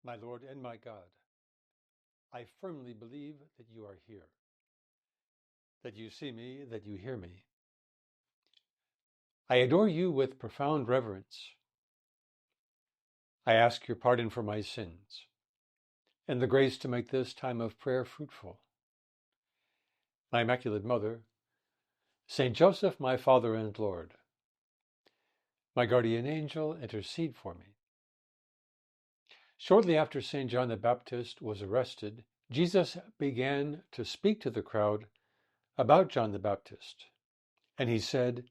My Lord and my God, I firmly believe that you are here, that you see me, that you hear me. I adore you with profound reverence. I ask your pardon for my sins and the grace to make this time of prayer fruitful. My Immaculate Mother, Saint Joseph, my Father and Lord, my guardian angel, intercede for me. Shortly after St. John the Baptist was arrested, Jesus began to speak to the crowd about John the Baptist, and he said,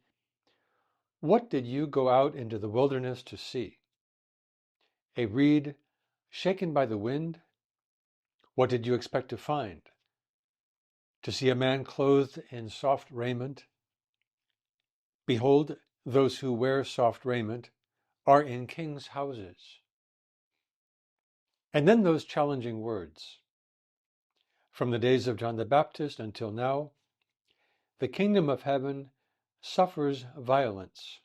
"What did you go out into the wilderness to see? A reed shaken by the wind? What did you expect to find? To see a man clothed in soft raiment? Behold, those who wear soft raiment are in kings' houses." And then those challenging words. From the days of John the Baptist until now, the kingdom of heaven suffers violence,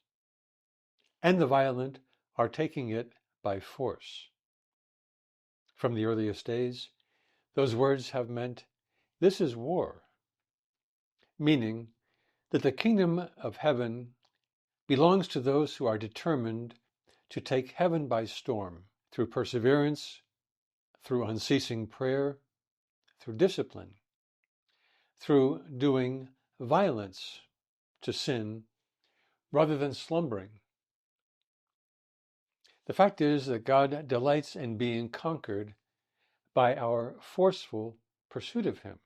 and the violent are taking it by force. From the earliest days, those words have meant, this is war, meaning that the kingdom of heaven belongs to those who are determined to take heaven by storm through perseverance, through unceasing prayer, through discipline, through doing violence to sin rather than slumbering. The fact is that God delights in being conquered by our forceful pursuit of him.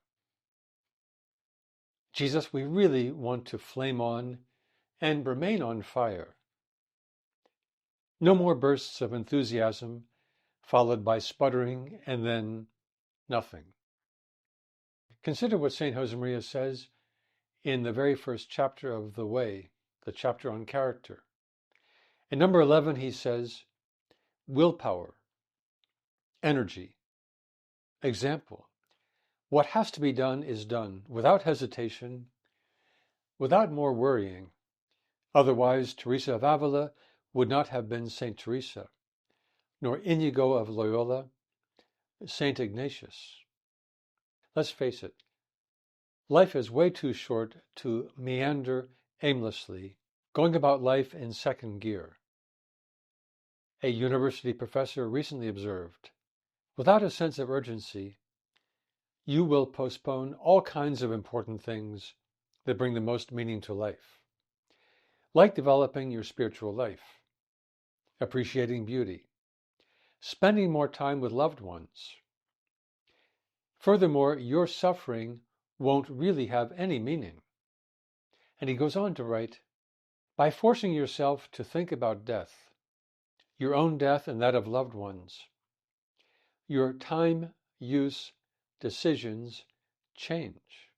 Jesus, we really want to flame on and remain on fire. No more bursts of enthusiasm followed by sputtering and then nothing. Consider what St. Josemaria says in the very first chapter of The Way, the chapter on character. In number 11, he says, willpower, energy, example. What has to be done is done without hesitation, without more worrying. Otherwise, Teresa of Avila would not have been St. Teresa, nor Inigo of Loyola, St. Ignatius. Let's face it, life is way too short to meander aimlessly, going about life in second gear. A university professor recently observed, without a sense of urgency, you will postpone all kinds of important things that bring the most meaning to life, like developing your spiritual life, appreciating beauty, spending more time with loved ones. Furthermore, your suffering won't really have any meaning. And he goes on to write, by forcing yourself to think about death, your own death and that of loved ones, your time, use, decisions change.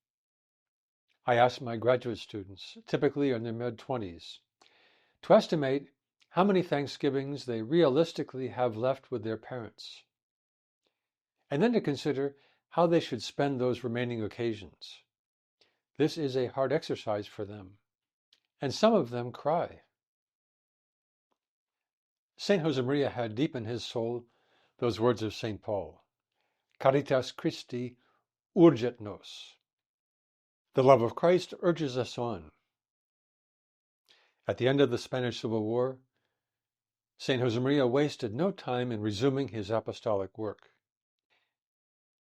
I ask my graduate students, typically in their mid-20s, to estimate how many Thanksgivings they realistically have left with their parents, and then to consider how they should spend those remaining occasions. This is a hard exercise for them, and some of them cry. St. Josemaria had deep in his soul those words of St. Paul, Caritas Christi urget nos. The love of Christ urges us on. At the end of the Spanish Civil War, St. Josemaria wasted no time in resuming his apostolic work.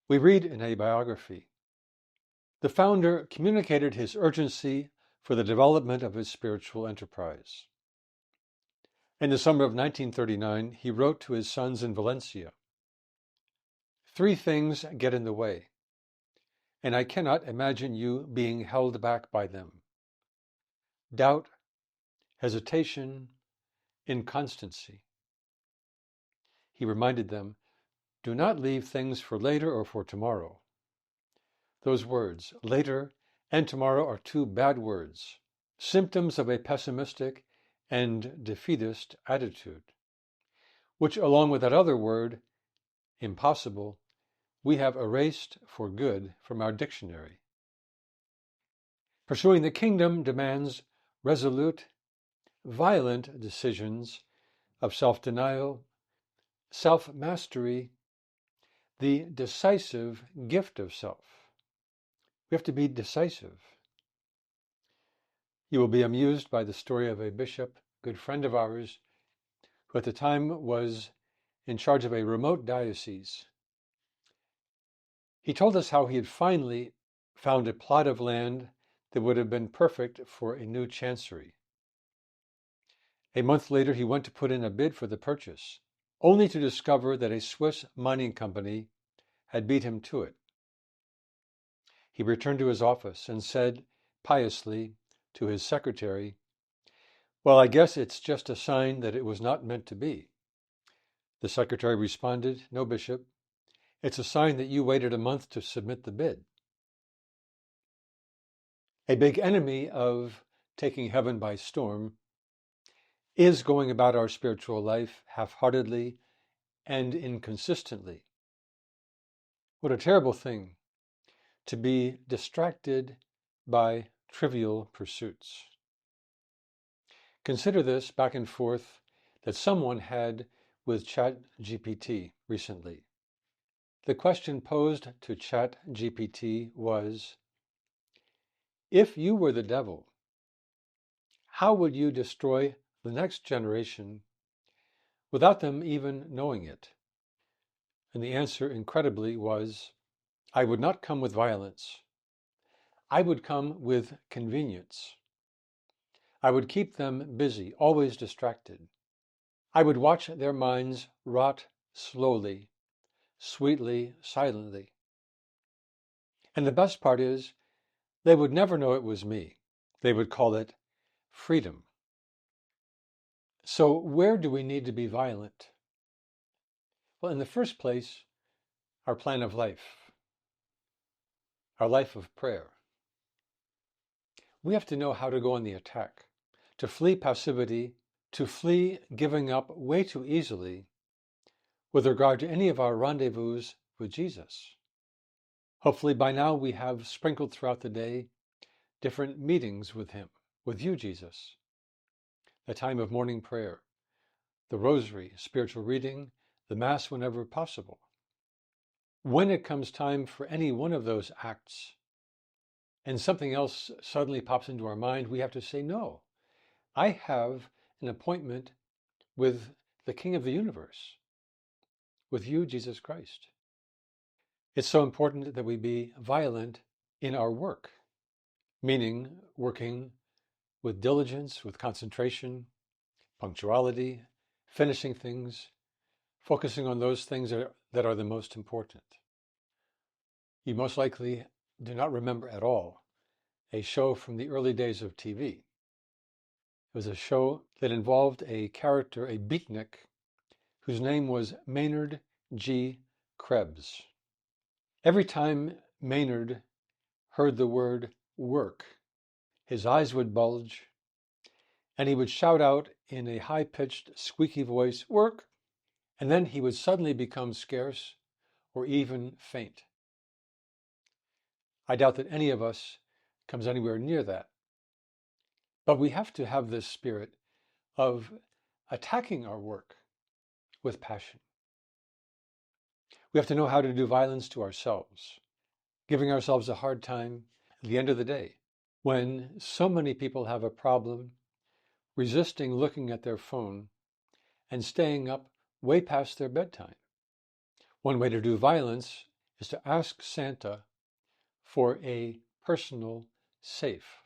We read in a biography, the founder communicated his urgency for the development of his spiritual enterprise. In the summer of 1939, he wrote to his sons in Valencia, 3 things get in the way, and I cannot imagine you being held back by them. Doubt, hesitation, inconstancy. He reminded them, do not leave things for later or for tomorrow. Those words, later and tomorrow, are 2 bad words, symptoms of a pessimistic and defeatist attitude, which, along with that other word, impossible, we have erased for good from our dictionary. Pursuing the kingdom demands resolute, violent decisions of self-denial, self-mastery, the decisive gift of self. We have to be decisive. You will be amused by the story of a bishop, good friend of ours, who at the time was in charge of a remote diocese. He told us how he had finally found a plot of land that would have been perfect for a new chancery. A month later, he went to put in a bid for the purchase, only to discover that a Swiss mining company had beat him to it. He returned to his office and said piously to his secretary, "Well, I guess it's just a sign that it was not meant to be." The secretary responded, "No, Bishop, it's a sign that you waited a month to submit the bid." A big enemy of taking heaven by storm is going about our spiritual life half-heartedly and inconsistently. What a terrible thing to be distracted by trivial pursuits. Consider this back and forth that someone had with ChatGPT recently. The question posed to ChatGPT was, if you were the devil, how would you destroy the next generation without them even knowing it? And the answer, incredibly, was, I would not come with violence. I would come with convenience. I would keep them busy, always distracted. I would watch their minds rot slowly, sweetly, silently. And the best part is, they would never know it was me. They would call it freedom. So where do we need to be violent? Well, in the first place, our plan of life, our life of prayer. We have to know how to go on the attack, to flee passivity, to flee giving up way too easily with regard to any of our rendezvous with Jesus. Hopefully by now we have sprinkled throughout the day different meetings with him, with you, Jesus. The time of morning prayer, the rosary, spiritual reading, the Mass whenever possible. When it comes time for any one of those acts, and something else suddenly pops into our mind, we have to say, no, I have an appointment with the King of the universe, with you, Jesus Christ. It's so important that we be violent in our work, meaning working with diligence, with concentration, punctuality, finishing things, focusing on those things that are the most important. You most likely do not remember at all a show from the early days of TV. It was a show that involved a character, a beatnik, whose name was Maynard G. Krebs. Every time Maynard heard the word work, his eyes would bulge, and he would shout out in a high-pitched, squeaky voice, "Work!" And then he would suddenly become scarce or even faint. I doubt that any of us comes anywhere near that. But we have to have this spirit of attacking our work with passion. We have to know how to do violence to ourselves, giving ourselves a hard time at the end of the day, when so many people have a problem resisting looking at their phone and staying up way past their bedtime. One way to do violence is to ask Santa for a personal safe,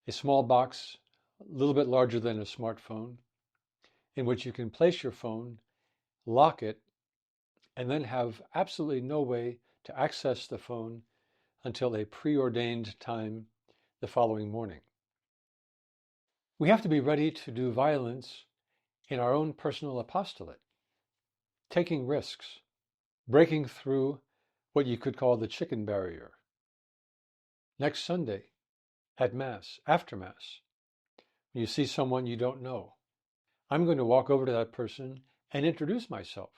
a small box a little bit larger than a smartphone, in which you can place your phone, lock it, and then have absolutely no way to access the phone until a preordained time the following morning. We have to be ready to do violence in our own personal apostolate, taking risks, breaking through what you could call the chicken barrier. Next Sunday, at Mass, after Mass, when you see someone you don't know, I'm going to walk over to that person and introduce myself.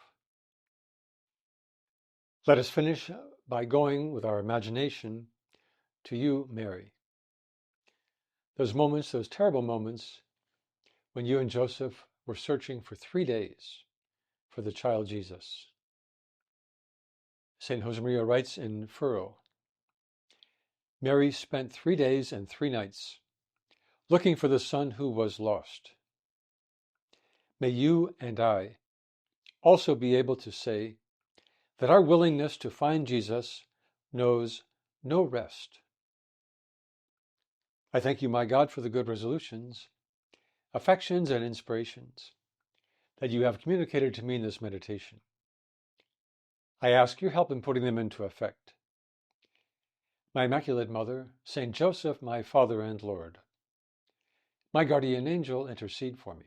Let us finish by going with our imagination to you, Mary. Those moments, those terrible moments, when you and Joseph were searching for 3 days for the child Jesus. St. Josemaria writes in Furrow, Mary spent 3 days and 3 nights looking for the son who was lost. May you and I also be able to say that our willingness to find Jesus knows no rest. I thank you, my God, for the good resolutions, affections, and inspirations that you have communicated to me in this meditation. I ask your help in putting them into effect. My Immaculate Mother, Saint Joseph, my Father and Lord, my guardian angel, intercede for me.